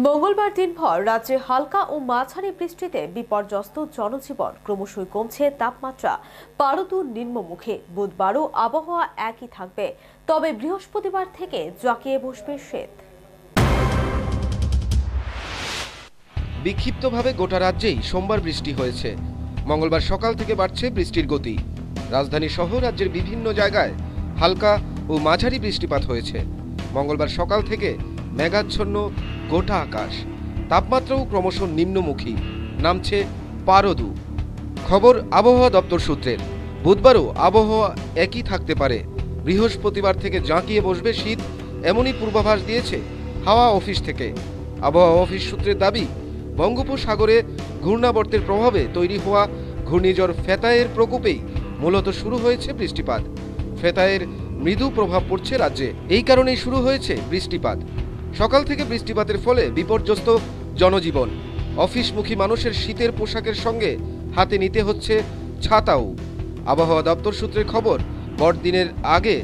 মঙ্গলবার দিনভর রাজ্যে হালকা ও মাঝারি বৃষ্টিতে বিপর্যস্ত জনজীবন। ক্রমশই কমছে তাপমাত্রা, পারদ নিম্নমুখী। বুধবারও আবহাওয়া একই থাকবে, তবে বৃহস্পতিবার থেকে জাঁকিয়ে বসবে শীত। বিক্ষিপ্তভাবে গোটা রাজ্যেই সোমবার বৃষ্টি হয়েছে। মঙ্গলবার সকাল থেকে বাড়ছে বৃষ্টির গতি। রাজধানী সহ রাজ্যের বিভিন্ন জায়গায় হালকা ও মাঝারি বৃষ্টিপাত হয়েছে। মঙ্গলবার সকাল থেকে মেঘাচ্ছন্ন গোটা আকাশ, তাপমাত্রাও ক্রমশ নিম্নমুখী, নামছে পারদু। খবর আবহাওয়া দপ্তর সূত্রের। বুধবারও আবহাওয়া একই থাকতে পারে। বৃহস্পতিবার থেকে জাঁকিয়ে বসবে শীত, এমনই পূর্বাভাস দিয়েছে হাওয়া অফিস থেকে। আবহাওয়া অফিস সূত্রের দাবি, বঙ্গোপসাগরে ঘূর্ণাবর্তের প্রভাবে তৈরি হওয়া ঘূর্ণিঝড় ফেতায়ের প্রকোপেই মূলত শুরু হয়েছে বৃষ্টিপাত। ফেতায়ের মৃদু প্রভাব পড়ছে রাজ্যে, এই কারণেই শুরু হয়েছে বৃষ্টিপাত। সকাল থেকে বৃষ্টিপাতের ফলে বিপর্যস্ত জনজীবন। অফিসমুখী মানুষের শীতের পোশাকের সঙ্গে হাতে নিতে হচ্ছে ছাতাও। আবহাওয়া দপ্তর সূত্রের খবর, বড়দিনের আগে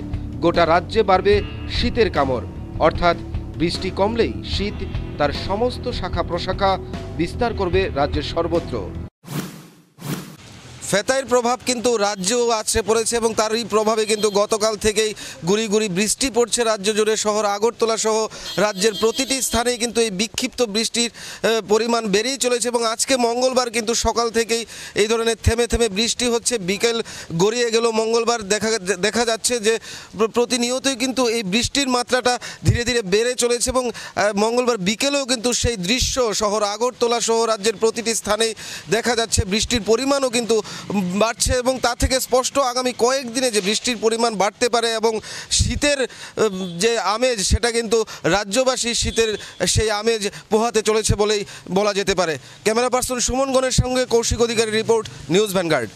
গোটা রাজ্যে বাড়বে শীতের কামড়, অর্থাৎ বৃষ্টি কমলেই শীত তার সমস্ত শাখা প্রশাখা বিস্তার করবে রাজ্যের সর্বত্র। ফেতাইয়ের প্রভাব কিন্তু রাজ্যেও আছে পড়েছে এবং তারই প্রভাবে কিন্তু গতকাল থেকেই গুড়ি গুড়ি বৃষ্টি পড়ছে রাজ্য জুড়ে। শহর আগরতলা সহ রাজ্যের প্রতিটি স্থানেই কিন্তু এই বিক্ষিপ্ত বৃষ্টির পরিমাণ বেড়েই চলেছে এবং আজকে মঙ্গলবার কিন্তু সকাল থেকেই এই ধরনের থেমে থেমে বৃষ্টি হচ্ছে। বিকেল গড়িয়ে গেল মঙ্গলবার, দেখা যাচ্ছে যে প্রতিনিয়তই কিন্তু এই বৃষ্টির মাত্রাটা ধীরে ধীরে বেড়ে চলেছে এবং মঙ্গলবার বিকেলেও কিন্তু সেই দৃশ্য শহর আগরতলা সহ রাজ্যের প্রতিটি স্থানেই দেখা যাচ্ছে। বৃষ্টির পরিমাণও কিন্তু বাড়ছে এবং তা থেকে স্পষ্ট আগামী কয়েকদিনে যে বৃষ্টির পরিমাণ বাড়তে পারে এবং শীতের যে আমেজ, সেটা কিন্তু রাজ্যবাসী শীতের সেই আমেজ পোহাতে চলেছে বলেই বলা যেতে পারে। ক্যামেরা পার্সন সুমন গণের সঙ্গে কৌশিক অধিকারী রিপোর্ট, নিউজ ভ্যানগার্ড।